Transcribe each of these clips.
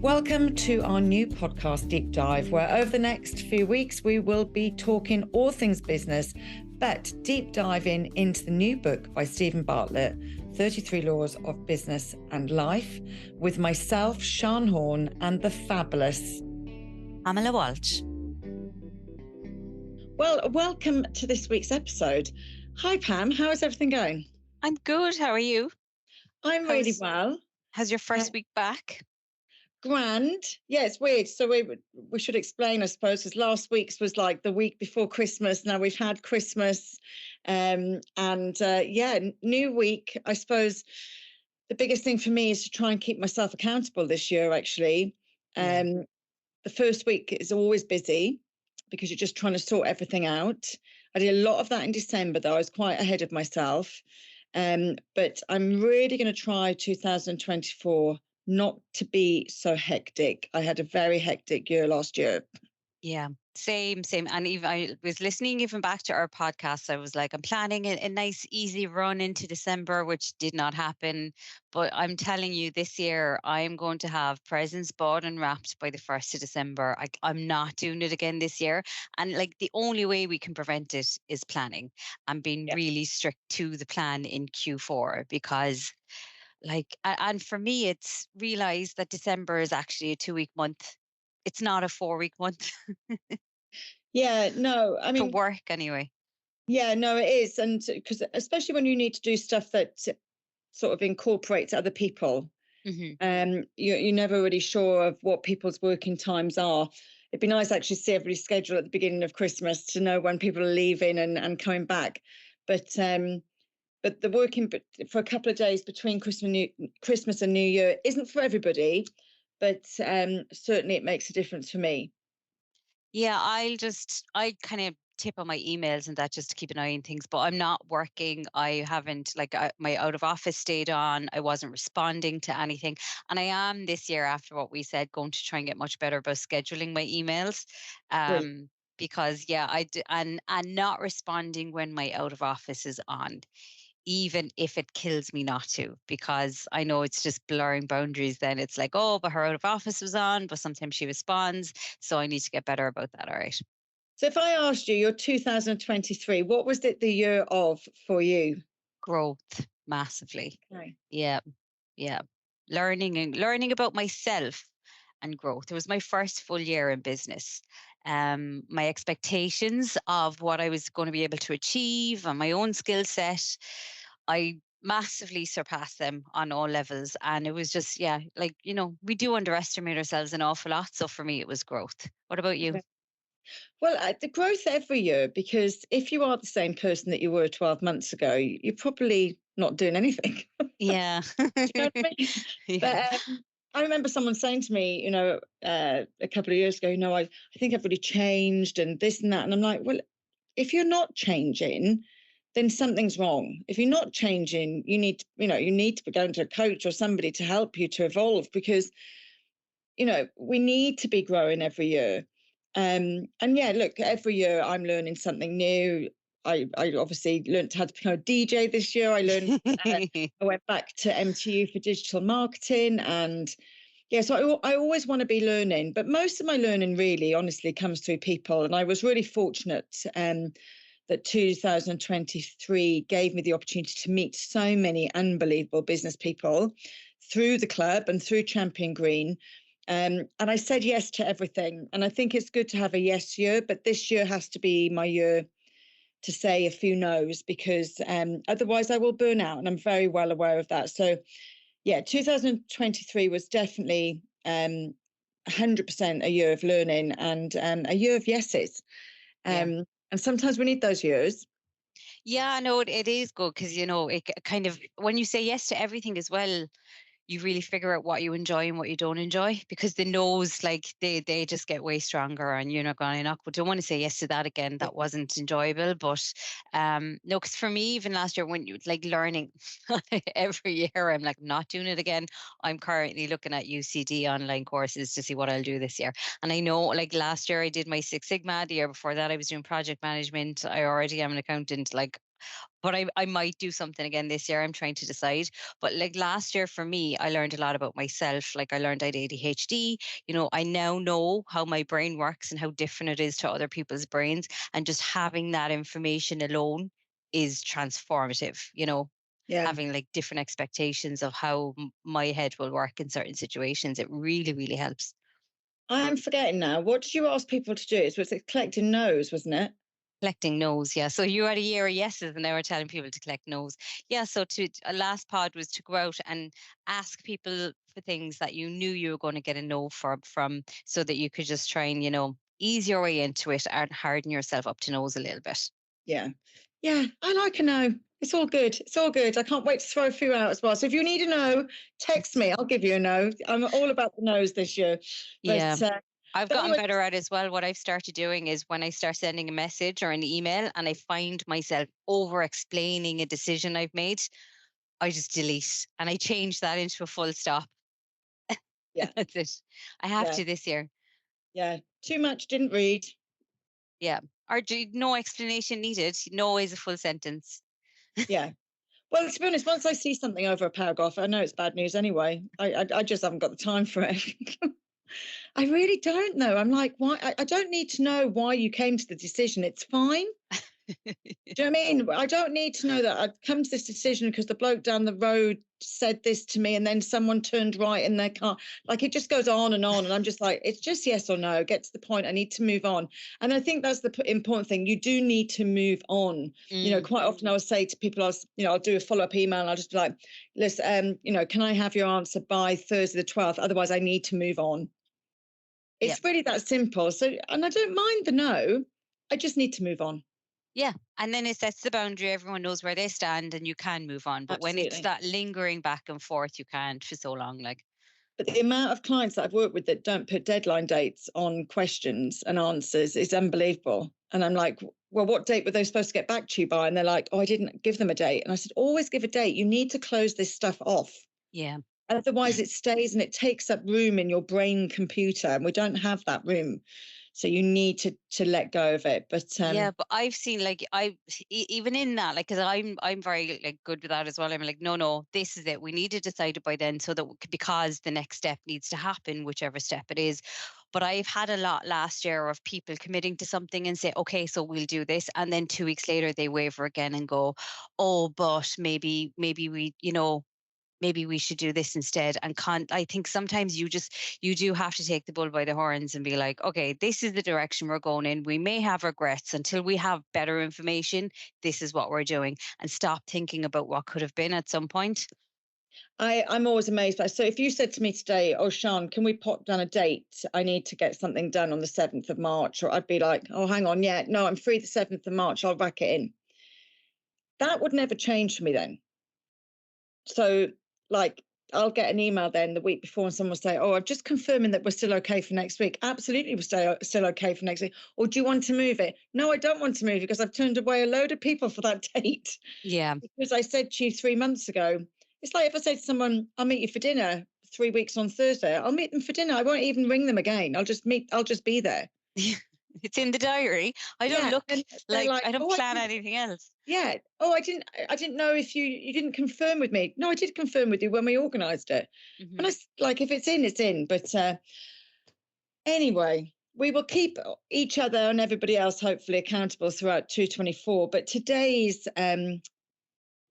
Welcome to our new podcast, Deep Dive, where over the next few weeks we will be talking all things business, but deep diving into the new book by Stephen Bartlett, 33 Laws of Business and Life, with myself, Sian Horn, and the fabulous Pamela Walsh. Well, welcome to this week's episode. Hi, Pam. How is everything going? I'm good. How are you? I'm really well. How's your first week back? Grand. Yeah, it's weird. So we should explain, I suppose, because last week's was like the week before Christmas. Now we've had Christmas, new week. I suppose the biggest thing for me is to try and keep myself accountable this year. Actually, the first week is always busy because you're just trying to sort everything out. I did a lot of that in December, though. I was quite ahead of myself, but I'm really going to try 2024. Not to be so hectic. I had a very hectic year last year. Yeah, same. And even I was listening even back to our podcast. I was like, I'm planning a nice, easy run into December, which did not happen. But I'm telling you, this year, I'm going to have presents bought and wrapped by the 1st of December. I'm not doing it again this year. And like the only way we can prevent it is planning and being really strict to the plan in Q4 because and for me, it's realized that December is actually a 2-week month. It's not a 4-week month. Yeah, no, I mean, for work anyway. Yeah, no, it is. And because especially when you need to do stuff that sort of incorporates other people, you're never really sure of what people's working times are. It'd be nice actually to see everybody's schedule at the beginning of Christmas to know when people are leaving and coming back. But the working for a couple of days between Christmas and New Year isn't for everybody, but certainly it makes a difference for me. Yeah, I kind of tip on my emails and that just to keep an eye on things, but I'm not working. I haven't my out of office stayed on. I wasn't responding to anything. And I am this year, after what we said, going to try and get much better about scheduling my emails. Because and not responding when my out of office is on, even if it kills me not to, because I know it's just blurring boundaries. Then it's like, oh, but her out of office was on, but sometimes she responds. So I need to get better about that. All right. So if I asked you, your 2023, what was it the year of for you? Growth, massively. Okay. Yeah. Learning about myself and growth. It was my first full year in business. My expectations of what I was going to be able to achieve and my own skill set, I massively surpassed them on all levels. And it was just, we do underestimate ourselves an awful lot. So for me, it was growth. What about you? Okay. Well, the growth every year, because if you are the same person that you were 12 months ago, you're probably not doing anything. Yeah. Do you know what I mean? Yeah. But I remember someone saying to me, a couple of years ago, I think I've really changed and this and that. And I'm like, well, if you're not changing, then something's wrong. If you're not changing, you need to be going to a coach or somebody to help you to evolve, because, we need to be growing every year. And yeah, look, every year I'm learning something new. I obviously learned how to become a DJ this year. I learned, I went back to MTU for digital marketing. And yeah, so I always want to be learning. But most of my learning really, honestly, comes through people. And I was really fortunate that 2023 gave me the opportunity to meet so many unbelievable business people through the club and through Champion Green. And I said yes to everything. And I think it's good to have a yes year, but this year has to be my year to say a few no's, because otherwise I will burn out. And I'm very well aware of that. So yeah, 2023 was definitely 100% a year of learning and a year of yeses. And sometimes we need those years. Yeah, no, it is good because, it kind of, when you say yes to everything as well, you really figure out what you enjoy and what you don't enjoy, because the no's, they just get way stronger and you're not going to but don't want to say yes to that again. That wasn't enjoyable. But no, because for me, even last year, when you learning every year, I'm not doing it again. I'm currently looking at UCD online courses to see what I'll do this year. And I know last year I did my Six Sigma. The year before that I was doing project management. I already am an accountant. but I might do something again this year. I'm trying to decide. But like last year for me, I learned a lot about myself. Like I learned I had ADHD. I now know how my brain works and how different it is to other people's brains. And just having that information alone is transformative, Yeah. having like different expectations of how my head will work in certain situations. It really, really helps. I am forgetting now. What did you ask people to do? It was collecting no's, wasn't it? Collecting no's, yeah. So you had a year of yeses, and they were telling people to collect no's. Yeah. So to a last pod was to go out and ask people for things that you knew you were going to get a no from, so that you could just try and ease your way into it and harden yourself up to no's a little bit. Yeah. Yeah. I like a no. It's all good. It's all good. I can't wait to throw a few out as well. So if you need a no, text me. I'll give you a no. I'm all about the no's this year. Yeah. But I've but gotten anyway, better at it as well. What I've started doing is when I start sending a message or an email and I find myself over explaining a decision I've made, I just delete and I change that into a full stop. yeah, That's it. I have yeah, to this year. yeah. Too much, didn't read. Yeah. Or no explanation needed. No is a full sentence. Yeah. Well, to be honest, once I see something over a paragraph, I know it's bad news anyway. I just haven't got the time for it. I really don't know. I'm like, why? I don't need to know why you came to the decision. It's fine. Do you know what I mean? I don't need to know that I've come to this decision because the bloke down the road said this to me and then someone turned right in their car. Like it just goes on and on. And I'm just like, it's just yes or no. Get to the point. I need to move on. And I think that's the important thing. You do need to move on. Mm, Quite often I will say to people, I'll do a follow-up email and I'll just be like, listen, can I have your answer by Thursday the 12th? Otherwise I need to move on. yeah. It's really that simple. So, and I don't mind the no. I just need to move on. Yeah. And then it sets the boundary. Everyone knows where they stand and you can move on. But when it's Absolutely. that lingering back and forth, you can't for so long. Like, But the amount of clients that I've worked with that don't put deadline dates on questions and answers is unbelievable. And I'm like, well, what date were they supposed to get back to you by? And they're like, oh, I didn't give them a date. And I said, always give a date. You need to close this stuff off. yeah. Otherwise, it stays and it takes up room in your brain computer. And we don't have that room. So you need to let go of it. But Yeah, but I've seen like even in that, like, because I'm very like good with that as well. I'm like, no, this is it. We need to decide it by then, so that because the next step needs to happen, whichever step it is. But I've had a lot last year of people committing to something and say, okay, so we'll do this, and then 2 weeks later they waver again and go, oh, but maybe we, maybe we should do this instead. And I think sometimes you do have to take the bull by the horns and be like, okay, this is the direction we're going in. We may have regrets until we have better information. This is what we're doing, and stop thinking about what could have been at some point. I'm always amazed by. So if you said to me today, oh, Sean, can we pop down a date? I need to get something done on the 7th of March. Or I'd be like, oh, hang on. Yeah, no, I'm free the 7th of March. I'll whack it in. That would never change for me then. So, like, I'll get an email then the week before and someone will say, oh, I'm just confirming that we're still okay for next week. Absolutely, we're still okay for next week. Or do you want to move it? No, I don't want to move it because I've turned away a load of people for that date. Yeah. Because I said to you 3 months ago, it's like if I say to someone, I'll meet you for dinner 3 weeks on Thursday, I'll meet them for dinner. I won't even ring them again. I'll just be there. It's in the diary. I don't Yeah. look And they're like like, I don't oh, plan anything else. yeah. Oh, I didn't know if you didn't confirm with me. No, I did confirm with you when we organized it. Hmm. And I like, if it's in, it's in. But anyway, we will keep each other and everybody else hopefully accountable throughout 224. But today's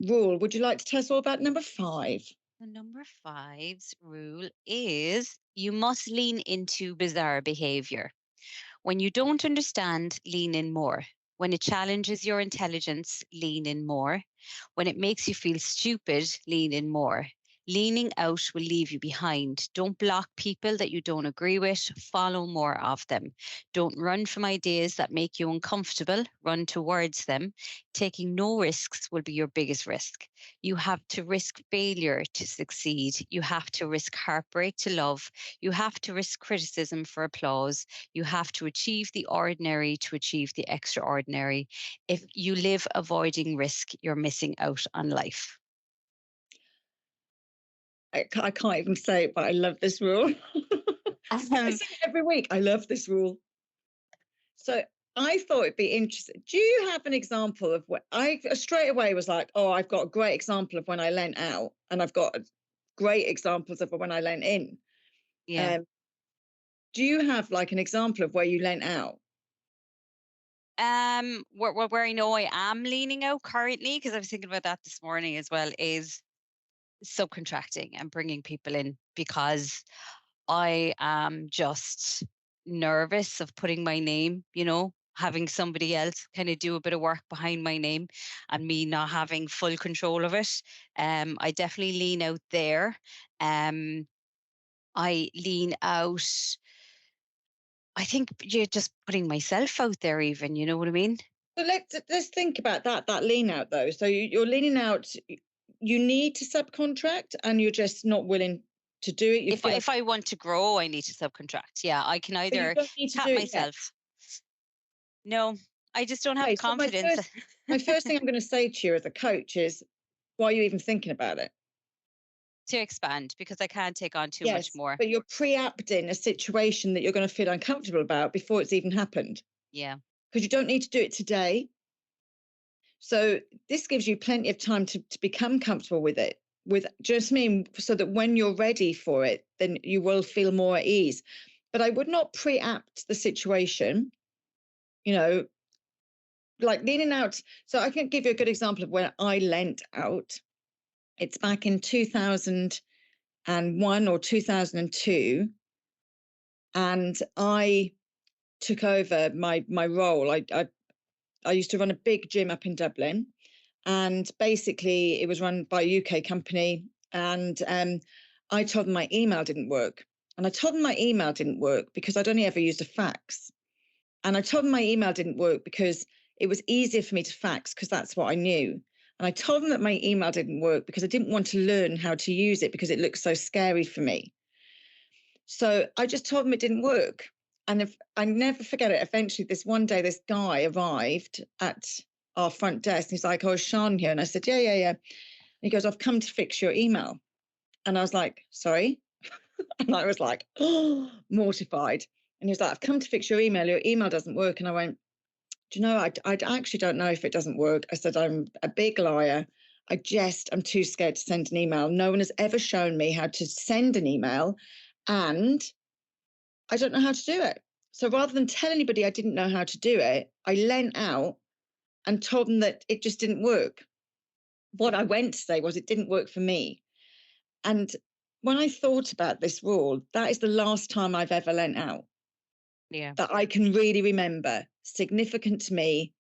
rule, would you like to tell us all about number 5? The number five's rule is you must lean into bizarre behavior. When you don't understand, lean in more. When it challenges your intelligence, lean in more. When it makes you feel stupid, lean in more. Leaning out will leave you behind. Don't block people that you don't agree with. Follow more of them. Don't run from ideas that make you uncomfortable. Run towards them. Taking no risks will be your biggest risk. You have to risk failure to succeed. You have to risk heartbreak to love. You have to risk criticism for applause. You have to achieve the ordinary to achieve the extraordinary. If you live avoiding risk, you're missing out on life. I can't even say it, but I love this rule. I Um, say it every week. I love this rule. So I thought it'd be interesting. Do you have an example of what I straight away was like, oh, I've got a great example of when I lent out, and I've got great examples of when I lent in. Yeah. Um, do you have like an example of where you lent out? Where I know I am leaning out currently, because I was thinking about that this morning as well, is subcontracting and bringing people in, because I am just nervous of putting my name, having somebody else kind of do a bit of work behind my name and me not having full control of it. I definitely lean out there. Um, I lean out. I think you're just putting myself out there, even, you know what I mean? So let's think about that lean out though. So you're leaning out. You need to subcontract, and you're just not willing to do it. You If feel like, if I want to grow, I need to subcontract. Yeah, I can but you either don't need to do tap it yet. myself. No, I just don't have Okay, so confidence. my first thing I'm going to say to you as a coach is, why are you even thinking about it? To expand, because I can't take on too much Yes, more. but you're preempting a situation that you're going to feel uncomfortable about before it's even happened, Yeah. because you don't need to do it today. So this gives you plenty of time to become comfortable with it, with just me, so that when you're ready for it, then you will feel more at ease. But I would not preempt the situation, you know, like leaning out. So I can give you a good example of when I lent out. It's back in 2001 or 2002. And I took over my role. I used to run a big gym up in Dublin, and basically it was run by a UK company. And I told them my email didn't work, and I told them my email didn't work because I'd only ever used a fax, and I told them my email didn't work because it was easier for me to fax because that's what I knew. And I told them that my email didn't work because I didn't want to learn how to use it because it looked so scary for me. So I just told them it didn't work. And if I never forget it, eventually this one day, this guy arrived at our front desk. And he's like, oh, is Sean here? And I said, yeah, yeah, yeah. And he goes, I've come to fix your email. And I was like, sorry. And I was like, oh, mortified. And he was like, I've come to fix your email. Your email doesn't work. And I went, do you know, I actually don't know if it doesn't work. I said, I'm a big liar. I'm too scared to send an email. No one has ever shown me how to send an email. And I don't know how to do it. So rather than tell anybody I didn't know how to do it, I lent out and told them that it just didn't work. What I went to say was it didn't work for me. And when I thought about this rule, that is the last time I've ever lent out Yeah. that I can really remember, significant to me.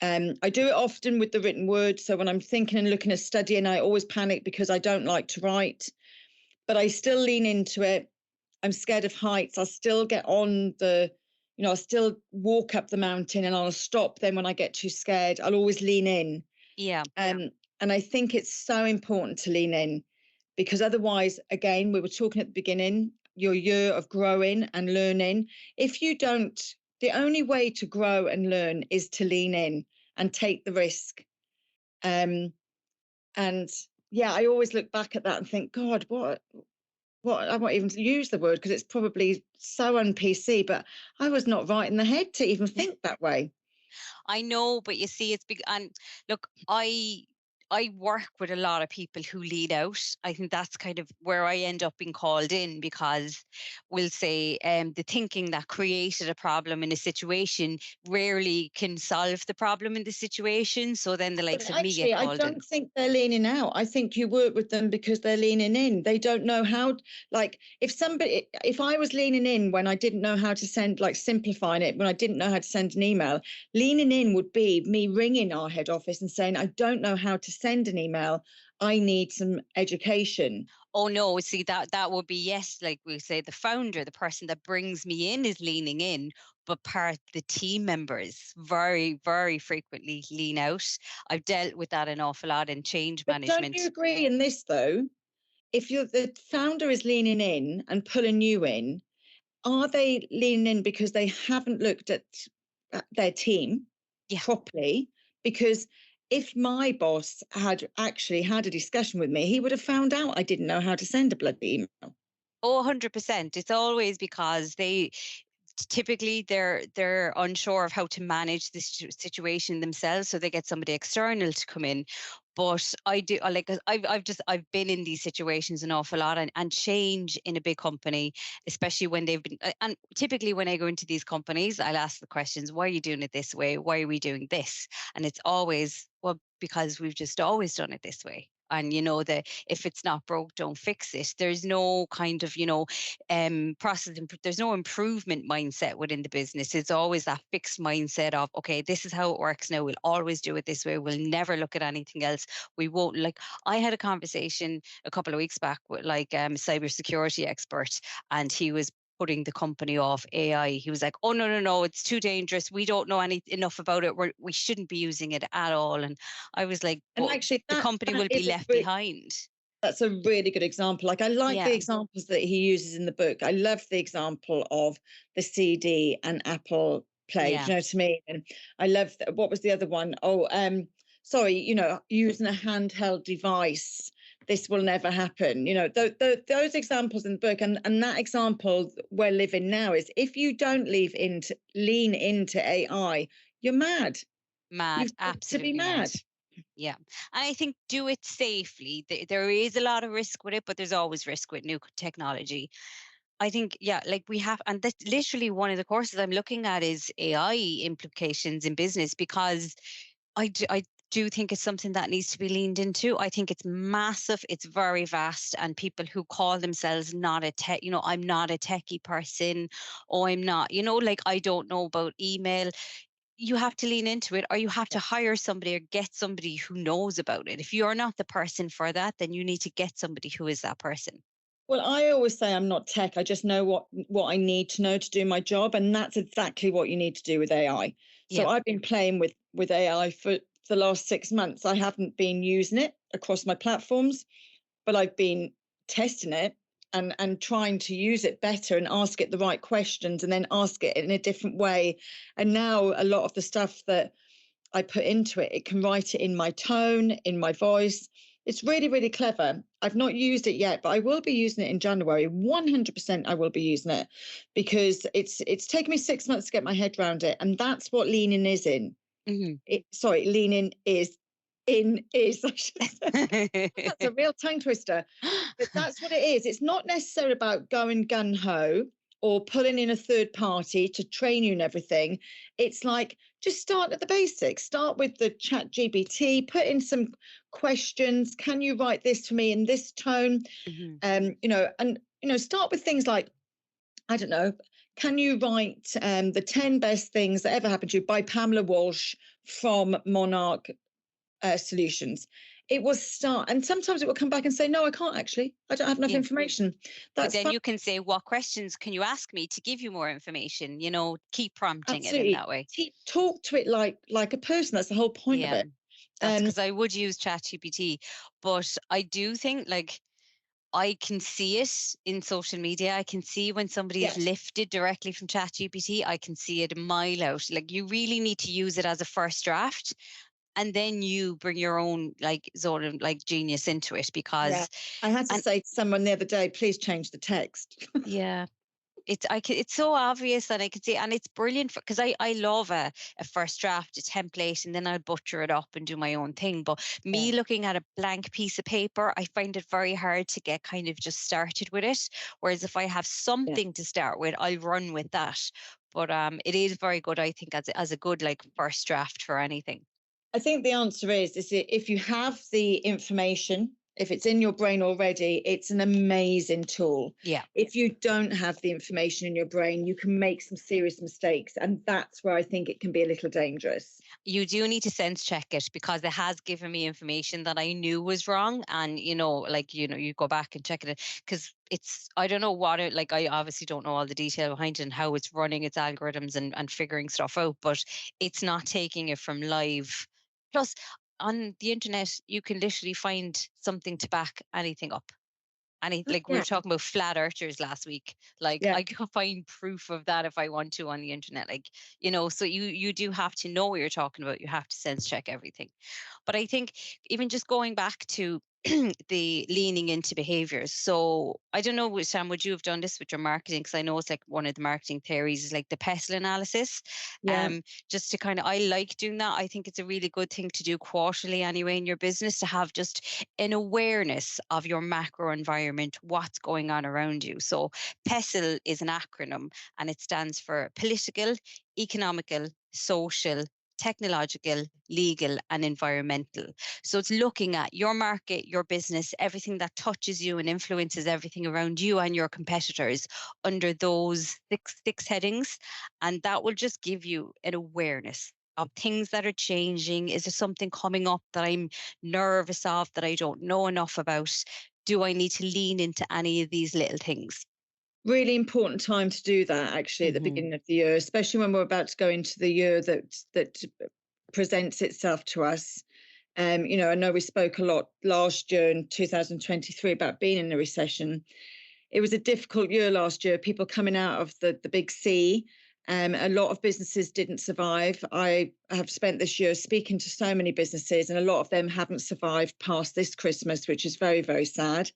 I do it often with the written word. So when I'm thinking and looking at studying, I always panic because I don't like to write, but I still lean into it. I'm scared of heights. I'll still get on I'll still walk up the mountain, and I'll stop then when I get too scared. I'll always lean in. Yeah. And I think it's so important to lean in, because otherwise, again, we were talking at the beginning, your year of growing and learning. If you don't, the only way to grow and learn is to lean in and take the risk. And yeah, I always look back at that and think, God, what I won't even use the word because it's probably so un-PC, but I was not right in the head to even think that way. I know, but you see, it's big. And look, I work with a lot of people who lead out. I think that's kind of where I end up being called in, because we'll say the thinking that created a problem in a situation rarely can solve the problem in the situation. So then the But likes of me get actually, I called in. don't think they're leaning out. I think you work with them because they're leaning in. They don't know how, like, if I was leaning in when I didn't know how to send, like simplifying it, when I didn't know how to send an email, leaning in would be me ringing our head office and saying, I don't know how to send an email. I need some education. Oh no, see, that would be, yes, like we say, the founder, the person that brings me in, is leaning in, but the team members very, very frequently lean out. I've dealt with that an awful lot in change But don't you management. agree in this, though? If the founder is leaning in and pulling you in, are they leaning in because they haven't looked at their team Yeah. properly? Because if my boss had actually had a discussion with me, he would have found out I didn't know how to send a bloody email. Oh, 100%. It's always because typically they're unsure of how to manage this situation themselves, so they get somebody external to come in. But I do like I've been in these situations an awful lot, and change in a big company, especially when they've been and typically when I go into these companies, I'll ask the questions, why are you doing it this way, why are we doing this? And it's always, well, because we've just always done it this way. And that if it's not broke, don't fix it. There's no kind of there's no improvement mindset within the business. It's always that fixed mindset of, okay, this is how it works now, we'll always do it this way, we'll never look at anything else. We won't, like, I had a conversation a couple of weeks back with like a cybersecurity expert, and he was putting the company off AI. He was like, oh, no, no, no, it's too dangerous, we don't know enough about it, we shouldn't be using it at all. And I was like, And but actually, the company that will be is left behind. that's a really good example. Like, I like the Yeah, examples that he uses in the book. I love the example of the CD and Apple Play. Do yeah, you know what I mean? And I love what was the other one? Oh, sorry, using a handheld device. This will never happen. Those examples in the book, and that example we're living now is, if you don't lean into AI, you're mad. mad, You've got to be absolutely mad. mad. Yeah. And I think do it safely. There is a lot of risk with it, but there's always risk with new technology. I think, yeah, like we have, and that's literally one of the courses I'm looking at is AI implications in business, because I do think it's something that needs to be leaned into. I think it's massive, it's very vast, and people who call themselves not a tech, I'm not a techie person, or I'm not, like I don't know about email. You have to lean into it, or you have to hire somebody or get somebody who knows about it. If you're not the person for that, then you need to get somebody who is that person. Well, I always say I'm not tech. I just know what I need to know to do my job, and that's exactly what you need to do with AI. So Yeah. I've been playing with AI for the last 6 months. I haven't been using it across my platforms, but I've been testing it and trying to use it better and ask it the right questions and then ask it in a different way. And now a lot of the stuff that I put into it, it can write it in my tone, in my voice. It's really, really clever. I've not used it yet, but I will be using it in January. 100% I will be using it, because it's taken me 6 months to get my head around it. And that's what leaning is in. Hmm. Leaning is I should say. That's a real tongue twister. But that's what it is. It's not necessarily about going gun ho or pulling in a third party to train you and everything. It's like, just start at the basics. Start with the chat GBT, put in some questions. Can you write this for me in this tone? Hmm. Start with things like, I don't know, can you write the 10 best things that ever happened to you by Pamela Walsh from Monarch Solutions? It will start, and sometimes it will come back and say, no, I can't actually. I don't have enough Yeah. information. But That's then fine. you can say, what questions can you ask me to give you more information? Keep prompting it in Absolutely. that way. Talk to it like a person. That's the whole point of Yeah. it. That's Um, because I would use ChatGPT, but I do think, like, I can see it in social media. I can see when somebody is yes. lifted directly from ChatGPT. I can see it a mile out. Like, you really need to use it as a first draft, and then you bring your own like sort of like genius into it, Yeah. because I had to and say to someone the other day, please change the text. yeah, it's so obvious that I can see, and it's brilliant because I love a first draft, a template, and then I'll butcher it up and do my own thing. But Yeah. me looking at a blank piece of paper, I find it very hard to get kind of just started with it. Whereas if I have Yeah. something to start with, I'll run with that. But it is very good, I think, as a good like first draft for anything. I think the answer is if you have the information, if it's in your brain already, it's an amazing tool. Yeah. If you don't have the information in your brain, you can make some serious mistakes. And that's where I think it can be a little dangerous. You do need to sense check it, because it has given me information that I knew was wrong. And, you go back and check it, because I don't know what it, like, I obviously don't know all the detail behind it and how it's running its algorithms and figuring stuff out, but it's not taking it from live. Plus, on the internet, you can literally find something to back anything up. Like we were Yeah. talking about flat earthers last week. Like, Yeah. I can find proof of that if I want to on the internet. Like, so you do have to know what you're talking about. You have to sense check everything. But I think even just going back to the leaning into behaviors. So I don't know, Sam, would you have done this with your marketing? Because I know it's like one of the marketing theories is like the PESTLE analysis. Yeah. Just to kind of, I like doing that. I think it's a really good thing to do quarterly anyway in your business, to have just an awareness of your macro environment, what's going on around you. So PESTLE is an acronym, and it stands for political, economical, social, technological, legal, and environmental. So it's looking at your market, your business, everything that touches you and influences everything around you and your competitors under those six headings. And that will just give you an awareness of things that are changing. Is there something coming up that I'm nervous of, that I don't know enough about? Do I need to lean into any of these little things? Really important time to do that, actually, at the Hmm. beginning of the year, especially when we're about to go into the year that presents itself to us. I know we spoke a lot last year in 2023 about being in a recession. It was a difficult year last year, people coming out of the big C. A lot of businesses didn't survive. I have spent this year speaking to so many businesses, and a lot of them haven't survived past this Christmas, which is very, very sad.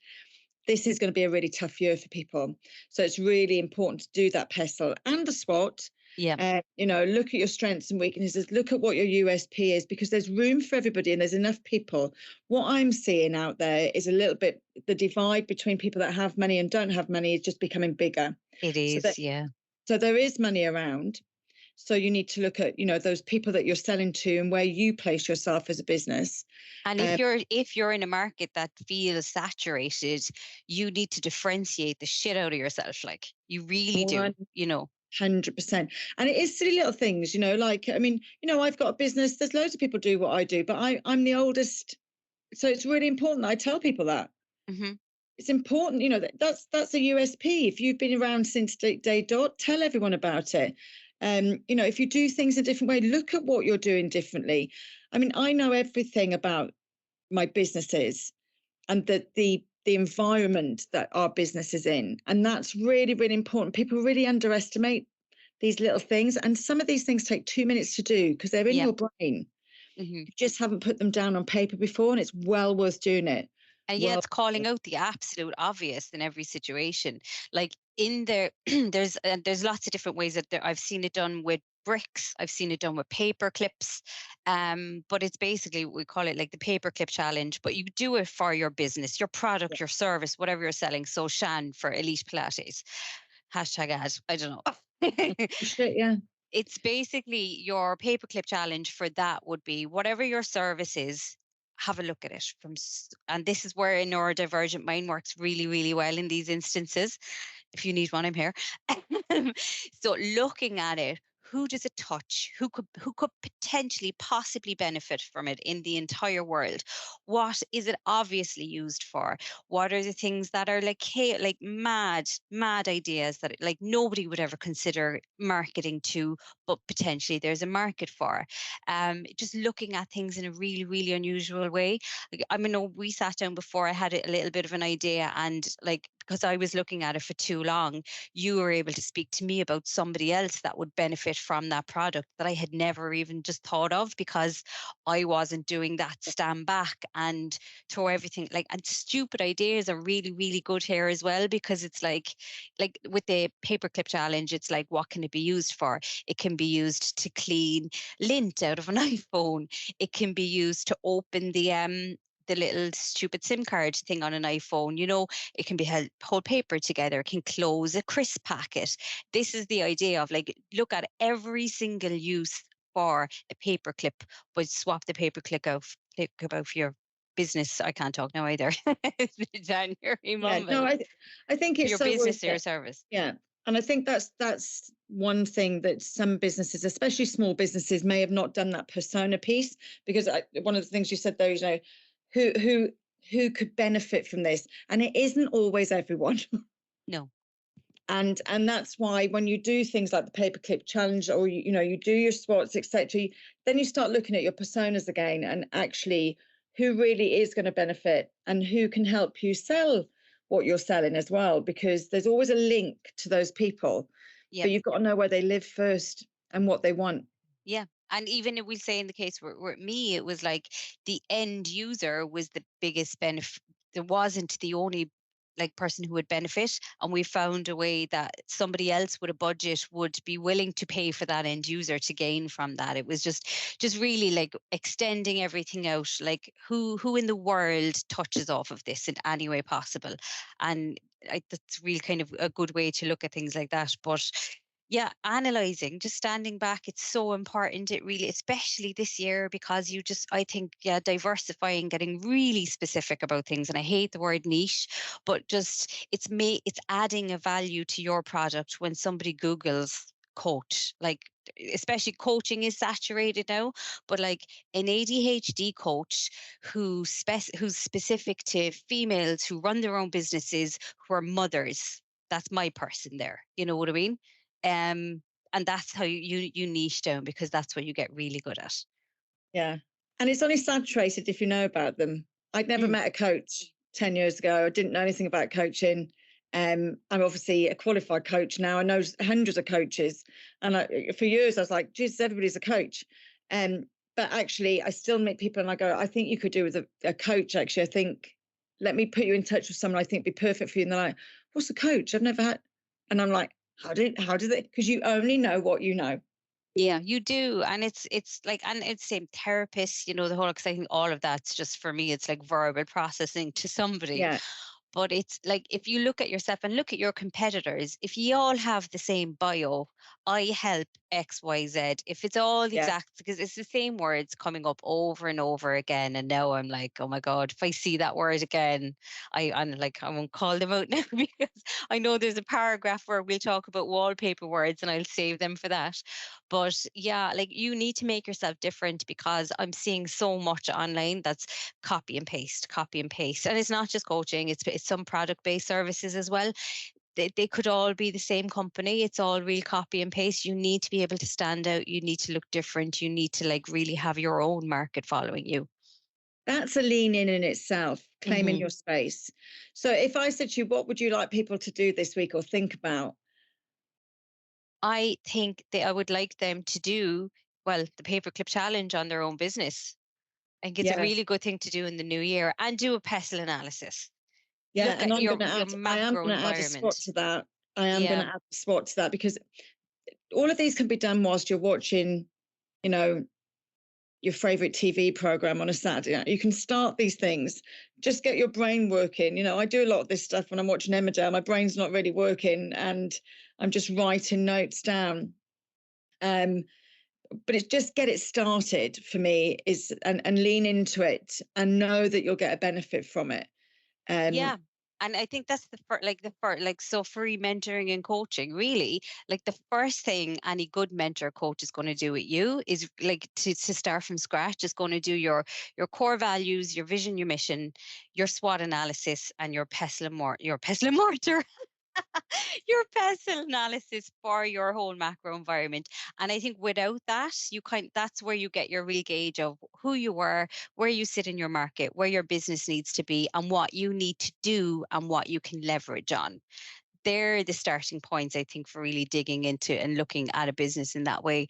This is going to be a really tough year for people. So it's really important to do that PESTLE and the SWOT. Yeah, Look at your strengths and weaknesses, look at what your USP is, because there's room for everybody and there's enough people. What I'm seeing out there is a little bit, the divide between people that have money and don't have money is just becoming bigger. it So that is. Yeah. so there is money around. So you need to look at, those people that you're selling to and where you place yourself as a business. And Um, if you're in a market that feels saturated, you need to differentiate the shit out of yourself. Like you really do, 100%. And it is silly little things, like, I mean, I've got a business, there's loads of people do what I do, but I'm the oldest. So it's really important that I tell people that. Hmm. It's important, that's a USP. If you've been around since day dot, tell everyone about it. If you do things a different way, look at what you're doing differently. I mean, I know everything about my businesses and the environment that our business is in. And that's really, really important. People really underestimate these little things. And some of these things take 2 minutes to do because they're in Yeah. your brain. Hmm. You just haven't put them down on paper before, and it's well worth doing it. And yeah, Well, it's calling out the absolute obvious in every situation. Like in there, there's lots of different ways that I've seen it done with bricks. I've seen it done with paper clips. But it's basically, we call it like the paper clip challenge. But you do it for your business, your product, your service, whatever you're selling. So Shan for Elite Pilates, hashtag ad. I don't know. shit, yeah. It's basically your paperclip challenge for that would be whatever your service is, have a look at it and this is where a neurodivergent mind works really, really well in these instances. If you need one, I'm here. So looking at it, who does it touch? Who could potentially possibly benefit from it in the entire world? What is it obviously used for? What are the things that are like, hey, like mad ideas that like nobody would ever consider marketing to, but potentially there's a market for? Just looking at things in a really, really unusual way. Like, I mean, we sat down before I had a little bit of an idea, and like because I was looking at it for too long, you were able to speak to me about somebody else that would benefit from that product that I had never even just thought of, because I wasn't doing that stand back and throw everything like, and stupid ideas are really, really good here as well, because it's like with the paperclip challenge, it's like, what can it be used for? It can be used to clean lint out of an iPhone. It can be used to open the little stupid SIM card thing on an iPhone. It can be hold paper together. It can close a crisp packet. This is the idea of like, look at every single use for a paper clip, but swap the paper clip out for your business. I can't talk now either. It's been January, Yeah, no, mumble. I think For it's your so worth business or your it. service. Yeah. And I think that's one thing that some businesses, especially small businesses, may have not done that persona piece, because one of the things you said though, who could benefit from this, and it isn't always everyone. No. And that's why when you do things like the paperclip challenge, or you do your SWOTs, etc., then you start looking at your personas again, and actually who really is going to benefit and who can help you sell what you're selling as well, because there's always a link to those people, Yeah. but you've got to know where they live first and what they want. Yeah. And even if we say in the case with me, it was like the end user was the biggest benefit. There wasn't the only like person who would benefit, and we found a way that somebody else with a budget would be willing to pay for that end user to gain from that. It was just really like extending everything out, like who in the world touches off of this in any way possible. And that's really kind of a good way to look at things like that. But yeah, analyzing, just standing back, it's so important. It really, especially this year, because I think, yeah, diversifying, getting really specific about things. And I hate the word niche, but just it's adding a value to your product when somebody Googles coach, like, especially coaching is saturated now, but like an ADHD coach who's specific to females who run their own businesses, who are mothers. That's my person there. You know what I mean? And that's how you niche down, because that's what you get really good at. Yeah. And it's only saturated if you know about them. I'd never met a coach 10 years ago. I didn't know anything about coaching. I'm obviously a qualified coach now. I know hundreds of coaches. And for years, I was like, Jesus, everybody's a coach. But actually, I still meet people and I go, I think you could do with a coach, actually. I think, let me put you in touch with someone I think would be perfect for you. And they're like, what's a coach? I've never had. And I'm like, how did they? Because you only know what you know. Yeah, you do. And it's like, and it's same therapists, you know, the whole, because I think all of that's just, for me, it's like verbal processing to somebody. Yeah. But it's like, if you look at yourself and look at your competitors, if you all have the same bio, I help X, Y, Z. If it's all the exact, because it's the same words coming up over and over again. And now I'm like, oh my God, if I see that word again, I'm like, I won't call them out now, because I know there's a paragraph where we'll talk about wallpaper words and I'll save them for that. But yeah, like, you need to make yourself different, because I'm seeing so much online that's copy and paste. And it's not just coaching, it's some product-based services as well. They could all be the same company. It's all real copy and paste. You need to be able to stand out. You need to look different. You need to like really have your own market following you. That's a lean in itself, claiming your space. So if I said to you, what would you like people to do this week or think about? I think that I would like them to do, well, the paperclip challenge on their own business. I think it's a really good thing to do in the new year, and do a PESTLE analysis. Yeah, Look and at I'm going to add a SWOT to that. I am going to add a SWOT to that, because all of these can be done whilst you're watching, you know, your favorite TV program on a Saturday. You can start these things, just get your brain working. You know, I do a lot of this stuff when I'm watching Emmerdale. My brain's not really working and I'm just writing notes down. But it's just get it started for me, is and lean into it and know that you'll get a benefit from it. Yeah. And I think that's so free mentoring and coaching, really, like the first thing any good mentor coach is going to do with you is like to start from scratch, is going to do your core values, your vision, your mission, your SWOT analysis, and your pestle and mortar your PESTLE analysis for your whole macro environment. And I think without that, that's where you get your real gauge of who you are, where you sit in your market, where your business needs to be, and what you need to do and what you can leverage on. They're the starting points, I think, for really digging into and looking at a business in that way.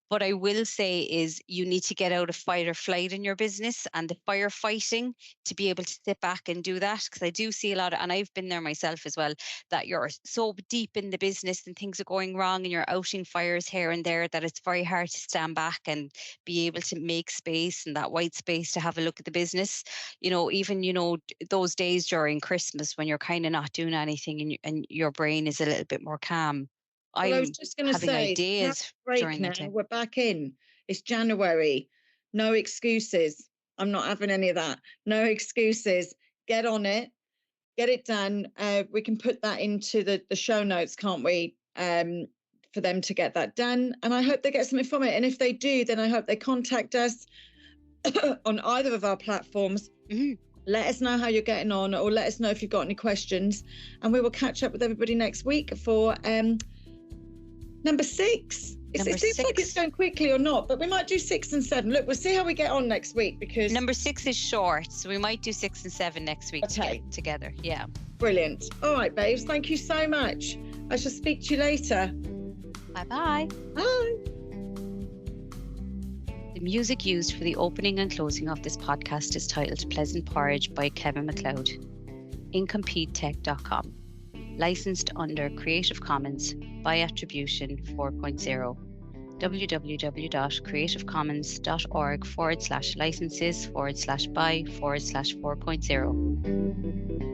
What I will say is you need to get out of fight or flight in your business and the firefighting to be able to sit back and do that. Because I do see a lot of, and I've been there myself as well, that you're so deep in the business and things are going wrong and you're outing fires here and there that it's very hard to stand back and be able to make space and that white space to have a look at the business. You know, even, you know, those days during Christmas when you're kind of not doing anything and your brain is a little bit more calm. Well, I was just going to say, ideas break now. We're back in. It's January. No excuses. I'm not having any of that. No excuses. Get on it. Get it done. We can put that into the show notes, can't we? For them to get that done. And I hope they get something from it. And if they do, then I hope they contact us on either of our platforms. Let us know how you're getting on, or let us know if you've got any questions. And we will catch up with everybody next week for number 6. It seems like it's going quickly or not, but we might do 6 and 7. Look, we'll see how we get on next week, because number 6 is short, so we might do 6 and 7 next week together. Yeah. Brilliant. All right, babes. Thank you so much. I shall speak to you later. Bye-bye. Bye. music used for the opening and closing of this podcast is titled Pleasant Porridge by Kevin MacLeod. IncompeteTech.com. Licensed under Creative Commons by Attribution 4.0. www.creativecommons.org/licenses/by/4.0.